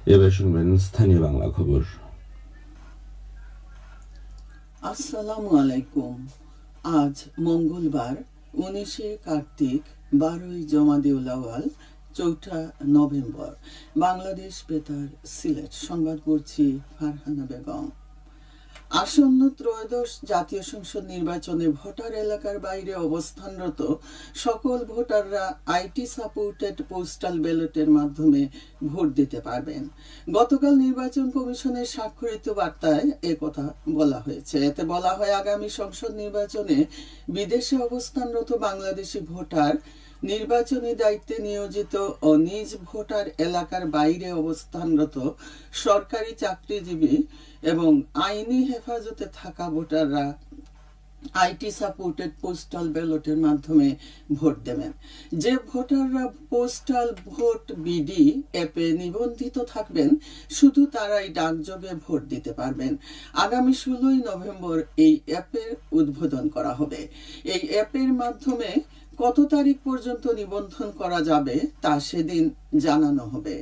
এবার শুনবেন স্থানীয় বাংলা খবর। আসসালামু আলাইকুম। আজ মঙ্গলবার 19শে কার্তিক, 12ই জমাদিউল আওয়াল, 4ঠা নভেম্বর। বাংলাদেশ বেতার সিলেট সংবাদ পড়ছি ফারহানা বেগম। আসন্ন ত্রয়োদশ জাতীয় সংসদ নির্বাচনে ভোটার এলাকার বাইরে অবস্থানরত সকল ভোটাররা আইটি সাপোর্টেড পোস্টাল ব্যালটের মাধ্যমে ভোট দিতে পারবেন। গতকাল নির্বাচন কমিশনের স্বাক্ষরিত বার্তায় একথা বলা হয়েছে। এতে বলা হয়, আগামী সংসদ নির্বাচনে বিদেশে অবস্থানরত বাংলাদেশি ভোটার, নির্বাচনী দায়িত্বে নিয়োজিত ও নিজ ভোটার এলাকার বাইরে অবস্থানরত সরকারি চাকরিজীবী এবং আইনি হেফাজতে থাকা ভোটাররা আইটি সাপোর্টেড পোস্টাল ব্যালটের মাধ্যমে ভোট দেবেন। যে ভোটাররা পোস্টাল ভোট বিডি অ্যাপে নিবন্ধিত থাকবেন, শুধু তারাই ডাকযোগে ভোট দিতে পারবেন। আগামী 16ই নভেম্বর এই অ্যাপের উদ্বোধন করা হবে। এই অ্যাপের মাধ্যমে কত তারিখ পর্যন্ত নিবন্ধন করা যাবে তা সেদিন জানানো হবে।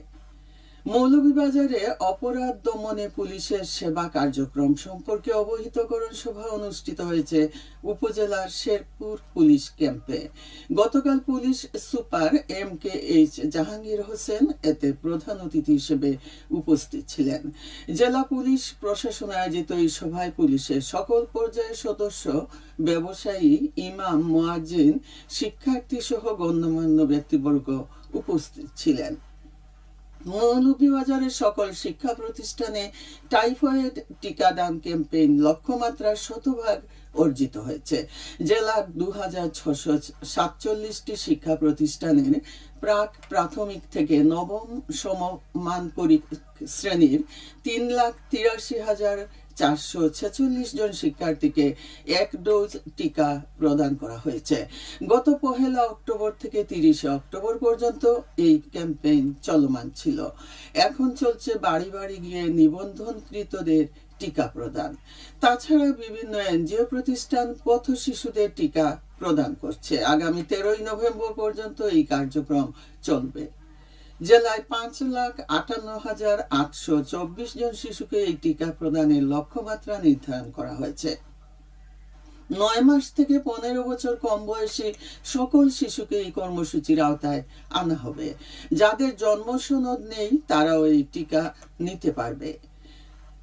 মৌলভীবাজারে অপরাধ দমনে পুলিশের সেবা কার্যক্রম সম্পর্কে অবহিতকরণ সভা অনুষ্ঠিত হয়েছে উপজেলার শেরপুর পুলিশ ক্যাম্পে। গতকাল police super MKH Jahangir Hossain এতে প্রধান অতিথি হিসেবে উপস্থিত ছিলেন। জেলা পুলিশ প্রশাসন আয়োজিত এই সভায় পুলিশের সকল পর্যায়ের সদস্য, ব্যবসায়ী, ইমাম, মুয়াজ্জিন, শিক্ষার্থী সহ গণ্যমান্য ব্যক্তিবর্গ উপস্থিত ছিলেন। মৌলভীবাজারের সকল শিক্ষা প্রতিষ্ঠানে টাইফয়েড টিকাদান ক্যাম্পেইন লক্ষ্যমাত্রার 100% অর্জিত হয়েছে। জেলার 2647টি শিক্ষা প্রতিষ্ঠানের প্রাক প্রাথমিক থেকে নবম সমমান শ্রেণীর 3,83,446 জন শিক্ষার্থীকে 1 ডোজ টিকা প্রদান করা হয়েছে। গত 1 অক্টোবর থেকে 30 অক্টোবর পর্যন্ত এই ক্যাম্পেইন চলমান ছিল। এখন চলছে বাড়ি বাড়ি গিয়ে নিবন্ধনকৃতদের টিকা প্রদান। তাছাড়া বিভিন্ন এনজিও প্রতিষ্ঠান পথ শিশুদের টিকা প্রদান করছে। আগামী 13ই নভেম্বর পর্যন্ত এই কার্যক্রম চলবে। জেলায় 5,58,824 জন শিশুকে এই টিকা প্রদানের লক্ষ্যমাত্রা নির্ধারণ করা হয়েছে। 9 মাস থেকে 15 বছর কম বয়সী সকল শিশুকে এই কর্মসূচির আওতায় আনা হবে। যাদের জন্ম সনদ নেই তারাও এই টিকা নিতে পারবে।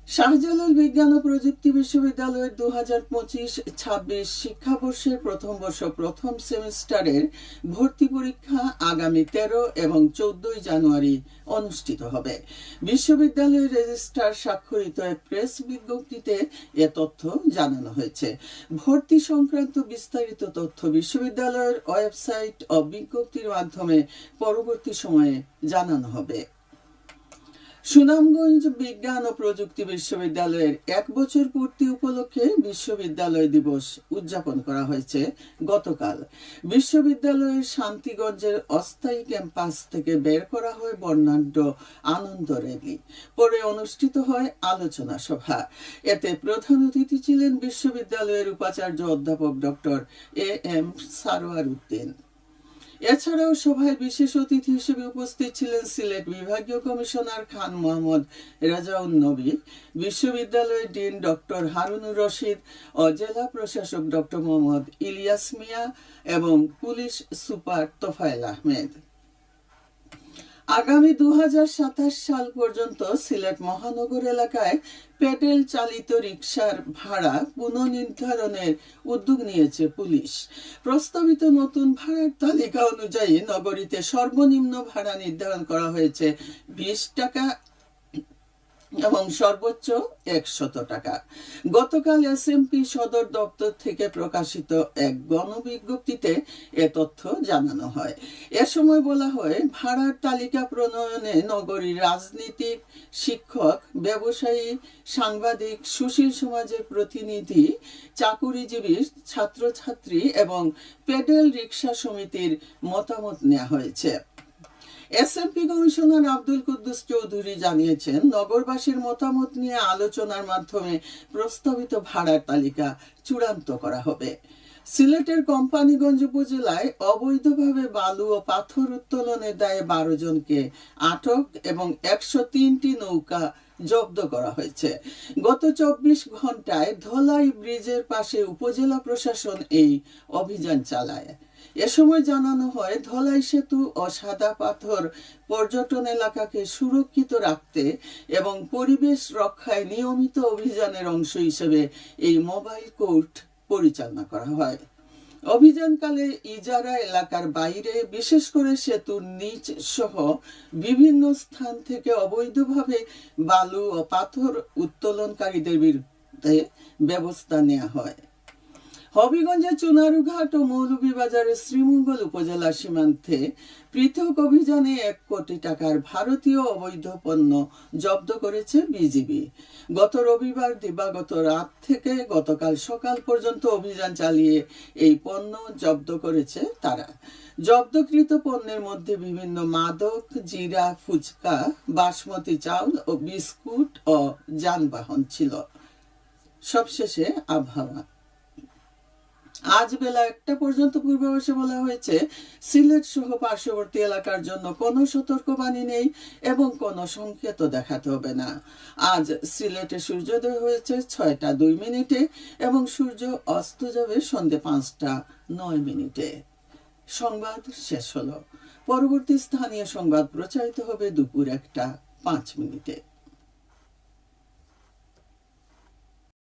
শাহজালাল বিজ্ঞান ও প্রযুক্তি বিশ্ববিদ্যালয়ের 2025-26 শিক্ষাবর্ষের প্রথম বর্ষ প্রথম সেমিস্টারের ভর্তি পরীক্ষা আগামী 13 এবং 14 জানুয়ারি অনুষ্ঠিত হবে। বিশ্ববিদ্যালয়ের রেজিস্ট্রার স্বাক্ষরিত এক প্রেস বিজ্ঞপ্তিতে এ তথ্য জানানো হয়েছে। ভর্তি সংক্রান্ত বিস্তারিত তথ্য বিশ্ববিদ্যালয়ের ওয়েবসাইট ও বিজ্ঞপ্তির মাধ্যমে পরবর্তী সময়ে জানানো হবে। সুনামগঞ্জ বিজ্ঞান ও প্রযুক্তি বিশ্ববিদ্যালয়ের 1 বছর পূর্তি উপলক্ষে বিশ্ববিদ্যালয় দিবস উদযাপন করা হয়েছে গতকাল। বিশ্ববিদ্যালয়ের শান্তিগঞ্জের অস্থায়ী ক্যাম্পাস থেকে বের করা হয় বর্ণাঢ্য আনন্দ র্যালি। পরে অনুষ্ঠিত হয় আলোচনা সভা। এতে প্রধান অতিথি ছিলেন বিশ্ববিদ্যালয়ের উপাচার্য অধ্যাপক ডক্টর AM সারোয়ার উদ্দিন। এছাড়াও সভায় বিশেষ অতিথি হিসেবে উপস্থিত ছিলেন সিলেট বিভাগীয় কমিশনার খান মোহাম্মদ রেজাউন নবী, বিশ্ববিদ্যালয়ের ডিন ডক্টর হারুনুর রশিদ ও জেলা প্রশাসক ডক্টর মোহাম্মদ ইলিয়াস মিয়া এবং পুলিশ সুপার তোফায়েল আহমেদ। আগামী 2027 সাল পর্যন্ত সিলেট মহানগর এলাকায় পেডেল চালিত রিকশার ভাড়া পুনর্নির্ধারণের উদ্যোগ নিয়েছে পুলিশ। প্রস্তাবিত নতুন ভাড়ার তালিকা অনুযায়ী নগরীতে সর্বনিম্ন ভাড়া নির্ধারণ করা হয়েছে 20 টাকা এবং সর্বোচ্চ 100 টাকা। গতকাল SMP সদর দপ্তর থেকে প্রকাশিত এক গণবিজ্ঞপ্তিতে এ তথ্য জানানো হয়। এ সময় বলা হয়, ভাড়ার তালিকা প্রণয়নে নগরীর রাজনীতিক, শিক্ষক, ব্যবসায়ী, সাংবাদিক, সুশীল সমাজের প্রতিনিধি, চাকুরিজীবী, ছাত্রছাত্রী এবং পেডেল রিকশা সমিতির মতামত নেওয়া হয়েছে। SMP কমিশনার আব্দুল কুদ্দুস চৌধুরী জানিয়েছেন, নগরবাসীর মতামত নিয়ে আলোচনার মাধ্যমে প্রস্তাবিত ভাড়ার তালিকা চূড়ান্ত করা হবে। সিলেটের কোম্পানীগঞ্জ উপজেলায় অবৈধভাবে বালু ও পাথর উত্তোলনের দায়ে 12 জনকে আটক এবং 103টি নৌকা জব্দ করা হয়েছে। গত 24 ঘন্টায় ধলাই ব্রিজের পাশে উপজেলা প্রশাসন এই অভিযান চালায়। এ সময় জানানো হয়, ধলাই সেতু ও সাদা পাথর পর্যটন এলাকাকে সুরক্ষিত রাখতে এবং পরিবেশ রক্ষায় নিয়মিত অভিযানের অংশ হিসেবে এই মোবাইল কোর্ট পরিচালনা করা হয়। অভিযানকালে ইজারা এলাকার বাইরে, বিশেষ করে সেতুর নিচ সহ বিভিন্ন স্থান থেকে অবৈধভাবে বালু ও পাথর উত্তোলনকারীদের বিরুদ্ধে ব্যবস্থা নেওয়া হয়। হবিগঞ্জের চুনারুঘাট ও মৌলভীবাজারের শ্রীমঙ্গল উপজেলা সীমান্তে পৃথক অভিযানে 1 কোটি টাকার ভারতীয় অবৈধ পণ্য জব্দ করেছে বিজিবি। গত রবিবার দিবাগত রাত থেকে গতকাল সকাল পর্যন্ত অভিযান চালিয়ে এই পণ্য জব্দ করেছে তারা। জব্দকৃত পণ্যের মধ্যে বিভিন্ন মাদক, জিরা, ফুচকা, বাসমতি চাউল ও বিস্কুট ও যানবাহন ছিল। সবশেষে আবহাওয়া। আজ বেলা 1টা পর্যন্ত পূর্বাভাসে বলা হয়েছে, সিলেট সহ পার্শ্ববর্তী এলাকার জন্য কোনো সতর্কবাণী নেই এবং কোনো সংকেত দেখাতে হবে না। আজ সিলেটে সূর্যোদয় হয়েছে 6টা 2 মিনিটে এবং সূর্য অস্ত যাবে সন্ধ্যে 5টা 9 মিনিটে। সংবাদ শেষ হলো। পরবর্তী স্থানীয় সংবাদ প্রচারিত হবে দুপুর 1টা 5 মিনিটে।